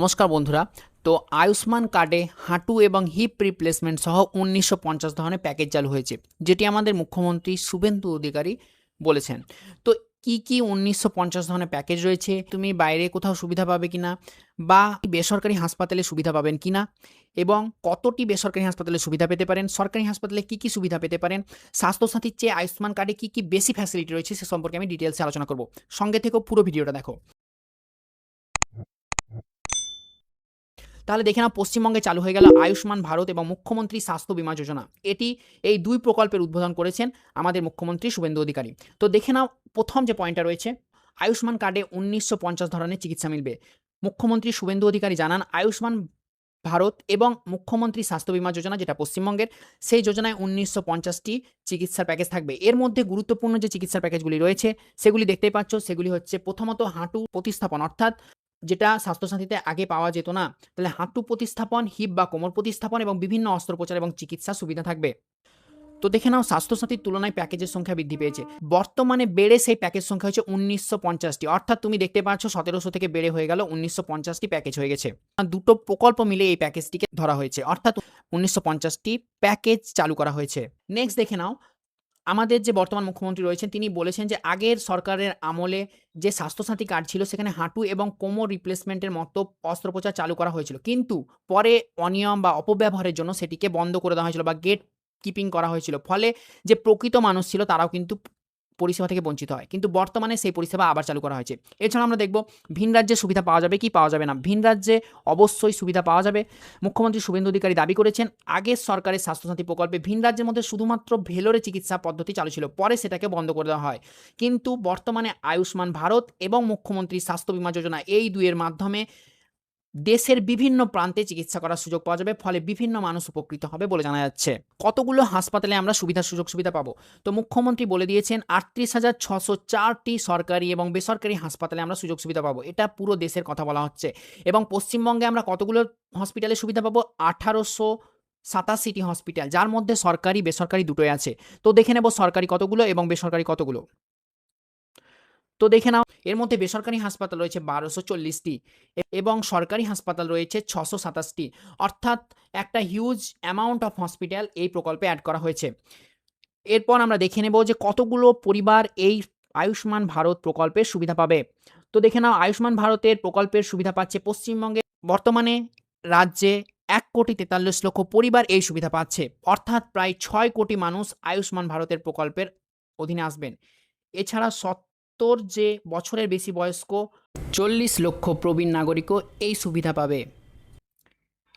নমস্কার বন্ধুরা। তো আয়ুষ্মান কার্ডে হাঁটু এবং হিপ রিপ্লেসমেন্ট সহ ১৯৫০ ধরনের প্যাকেজ চালু হয়েছে, যেটি আমাদের মুখ্যমন্ত্রী শুভেন্দু অধিকারী বলেছেন। তো কি ১৯৫০ ধরনের প্যাকেজ রয়েছে, তুমি বাইরে কোথাও সুবিধা পাবে কিনা বা বেসরকারি হাসপাতালে সুবিধা পাবেন কিনা, এবং কতটি বেসরকারি হাসপাতালে সুবিধা পেতে পারেন, সরকারি হাসপাতালে কি সুবিধা পেতে পারেন, স্বাস্থ্যসাথীর চেয়ে আয়ুষ্মান কার্ডে কি বেশি ফ্যাসিলিটি রয়েছে সে সম্পর্কে আমি ডিটেলসে আলোচনা করব। সঙ্গে থেকেও পুরো ভিডিওটা দেখো। তাহলে দেখে নাও, পশ্চিমবঙ্গে চালু হয়ে গেল আয়ুষ্মান ভারত এবং মুখ্যমন্ত্রী স্বাস্থ্য বীমা যোজনা। এই দুই প্রকল্পের উদ্বোধন করেছেন আমাদের মুখ্যমন্ত্রী শুভেন্দু অধিকারী। তো দেখে নাও, প্রথম যে পয়েন্টটা রয়েছে, আয়ুষ্মান কার্ডে ১৯৫০ ধরনের চিকিৎসা মিলবে। মুখ্যমন্ত্রী শুভেন্দু অধিকারী জানান, আয়ুষ্মান ভারত এবং মুখ্যমন্ত্রী স্বাস্থ্য বীমা যোজনা, যেটা পশ্চিমবঙ্গের, সেই যোজনায় ১৯৫০টি চিকিৎসার প্যাকেজ থাকবে। এর মধ্যে গুরুত্বপূর্ণ যে চিকিৎসার প্যাকেজগুলি রয়েছে সেগুলি দেখতেই পাচ্ছ। সেগুলি হচ্ছে প্রথমত হাঁটু প্রতিস্থাপন, অর্থাৎ যেটা স্বাস্থ্যসাথীতে আগে পাওয়া যেত না, তাহলে হাঁটু প্রতিস্থাপন, হিপ বা কোমর প্রতিস্থাপন এবং বিভিন্ন অস্ত্রোপচার এবং চিকিৎসা সুবিধা থাকবে। তো দেখে নাও, স্বাস্থ্যসাথীর তুলনায় প্যাকেজের সংখ্যা বৃদ্ধি পেয়েছে। বর্তমানে বেড়ে সেই প্যাকেজ সংখ্যা হচ্ছে ১৯৫০টি, অর্থাৎ তুমি দেখতে পাচ্ছ ১৭০০ থেকে বেড়ে হয়ে গেল ১৯৫০টি প্যাকেজ হয়ে গেছে। দুটো প্রকল্প মিলে এই প্যাকেজটিকে ধরা হয়েছে, অর্থাৎ ১৯৫০টি প্যাকেজ চালু করা হয়েছে। নেক্সট দেখে নাও, আমাদের যে বর্তমান মুখ্যমন্ত্রী রয়েছেন তিনি বলেছেন যে আগের সরকারের আমলে যে স্বাস্থ্যসাথী কার্ড ছিল সেখানে হাঁটু এবং কোমর রিপ্লেসমেন্টের মতো অস্ত্রোপচার চালু করা হয়েছিল, কিন্তু পরে অনিয়ম বা অপব্যবহারের জন্য সেটিকে বন্ধ করে দেওয়া হয়েছিল বা গেট কিপিং করা হয়েছিল। ফলে যে প্রকৃত মানুষ ছিল তারাও কিন্তু পরিষেবা থেকে বঞ্চিত হয়, কিন্তু বর্তমানে সেই পরিষেবা আবার চালু করা হয়েছে। এছাড়া আমরা দেখব ভিন রাজ্যে সুবিধা পাওয়া যাবে কি পাওয়া যাবে না। ভিন রাজ্যে অবশ্যই সুবিধা পাওয়া যাবে। মুখ্যমন্ত্রী শুভেন্দু অধিকারী দাবি করেছেন, আগের সরকারের স্বাস্থ্যসাথী প্রকল্পে ভিন রাজ্যের মধ্যে শুধুমাত্র ভেলোরে চিকিৎসা পদ্ধতি চালু ছিল, পরে সেটাকে বন্ধ করে দেওয়া হয়। কিন্তু বর্তমানে আয়ুষ্মান ভারত এবং মুখ্যমন্ত্রী স্বাস্থ্য বীমা যোজনা, এই দুইয়ের মাধ্যমে দেশের বিভিন্ন প্রান্তে চিকিৎসা করার সুযোগ পাওয়া যাবে, ফলে বিভিন্ন মানুষ উপকৃত হবে বলে জানা যাচ্ছে। কতগুলো হাসপাতালে আমরা সুযোগ সুবিধা পাবো, তো মুখ্যমন্ত্রী বলে দিয়েছেন ৩৮,৬০৪টি সরকারি এবং বেসরকারি হাসপাতালে আমরা সুযোগ সুবিধা পাবো। এটা পুরো দেশের কথা বলা হচ্ছে। এবং পশ্চিমবঙ্গে আমরা কতগুলো হসপিটালে সুবিধা পাবো? ১৮৮৭টি হসপিটাল, যার মধ্যে সরকারি বেসরকারি দুটোই আছে। তো দেখে নেব সরকারি কতগুলো এবং বেসরকারি কতগুলো। তো দেখে নাও, এর মধ্যে বেসরকারি হাসপাতাল রয়েছে ১২৪০টি এবং সরকারি হাসপাতাল রয়েছে ৬২৭টি, অর্থাৎ একটা হিউজ অ্যামাউন্ট অফ হসপিটাল এই প্রকল্পে অ্যাড করা হয়েছে। এরপর আমরা দেখে নেব যে কতগুলো পরিবার এই আয়ুষ্মান ভারত প্রকল্পের সুবিধা পাবে। তো দেখে নাও, আয়ুষ্মান ভারতের প্রকল্পের সুবিধা পাচ্ছে পশ্চিমবঙ্গে বর্তমানে রাজ্যে ১,৪৩,০০,০০০ পরিবার এই সুবিধা পাচ্ছে, অর্থাৎ প্রায় ৬ কোটি মানুষ আয়ুষ্মান ভারতের প্রকল্পের অধীনে আসবেন। এছাড়া ৭০ যে বছরের বেশি বয়স্ক ৪০ লক্ষ প্রবীণ নাগরিকও এই সুবিধা পাবে।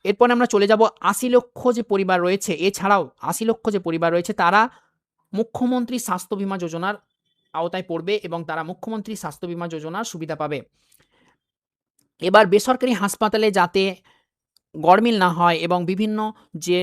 এরপর আমরা চলে যাব ৮০ লক্ষ যে পরিবার রয়েছে, এছাড়াও ৮০ লক্ষ যে পরিবার রয়েছে তারা মুখ্যমন্ত্রী স্বাস্থ্য বীমা যোজনার আওতায় পড়বে এবং তারা মুখ্যমন্ত্রী স্বাস্থ্য বীমা যোজনার সুবিধা পাবে। এবার বেসরকারি হাসপাতালে যাতে গড়মিল না হয় এবং বিভিন্ন যে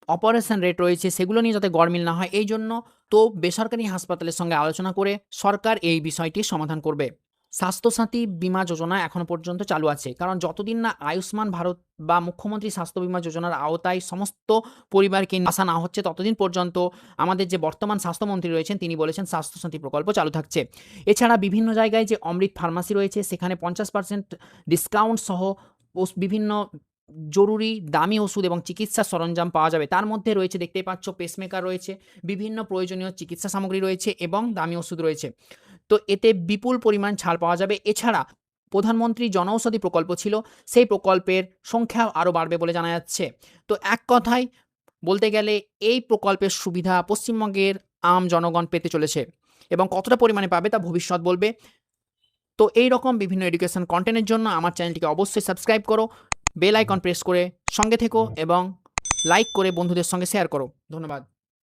অপারেশন রেট রয়েছে সেগুলো নিয়ে যাতে গড়মিল না হয়, এই জন্য তো বেসরকারি হাসপাতালের সঙ্গে আলোচনা করে সরকার এই বিষয়টির সমাধান করবে। স্বাস্থ্যসাথী বীমা যোজনা এখনও পর্যন্ত চালু আছে, কারণ যতদিন না আয়ুষ্মান ভারত বা মুখ্যমন্ত্রী স্বাস্থ্য বীমা যোজনার আওতায় সমস্ত পরিবারকে আসা না হচ্ছে, ততদিন পর্যন্ত আমাদের যে বর্তমান স্বাস্থ্যমন্ত্রী রয়েছেন তিনি বলেছেন স্বাস্থ্যসাথী প্রকল্প চালু থাকছে। এছাড়া বিভিন্ন জায়গায় যে অমৃত ফার্মাসি রয়েছে সেখানে ৫০% ডিসকাউন্ট সহ বিভিন্ন জরুরি দামি ওষুধ এবং চিকিৎসা সরঞ্জাম পাওয়া যাবে। তার মধ্যে রয়েছে, দেখতেই পাচ্ছ, পেসমেকার রয়েছে, বিভিন্ন প্রয়োজনীয় চিকিৎসা সামগ্রী রয়েছে এবং দামি ওষুধ রয়েছে। তো এতে বিপুল পরিমাণ ছাড় পাওয়া যাবে। এছাড়া প্রধানমন্ত্রী জনঔষধি প্রকল্প ছিল, সেই প্রকল্পের সংখ্যা আরও বাড়বে বলে জানা যাচ্ছে। তো এক কথায় বলতে গেলে এই প্রকল্পের সুবিধা পশ্চিমবঙ্গের আম জনগণ পেতে চলেছে এবং কতটা পরিমাণে পাবে তা ভবিষ্যৎ বলবে। তো এই রকম বিভিন্ন এডুকেশন কন্টেন্টের জন্য আমার চ্যানেলটিকে অবশ্যই সাবস্ক্রাইব করো, বেল আইকন প্রেস করে সঙ্গে থেকো এবং লাইক করে বন্ধুদের সঙ্গে শেয়ার করো। ধন্যবাদ।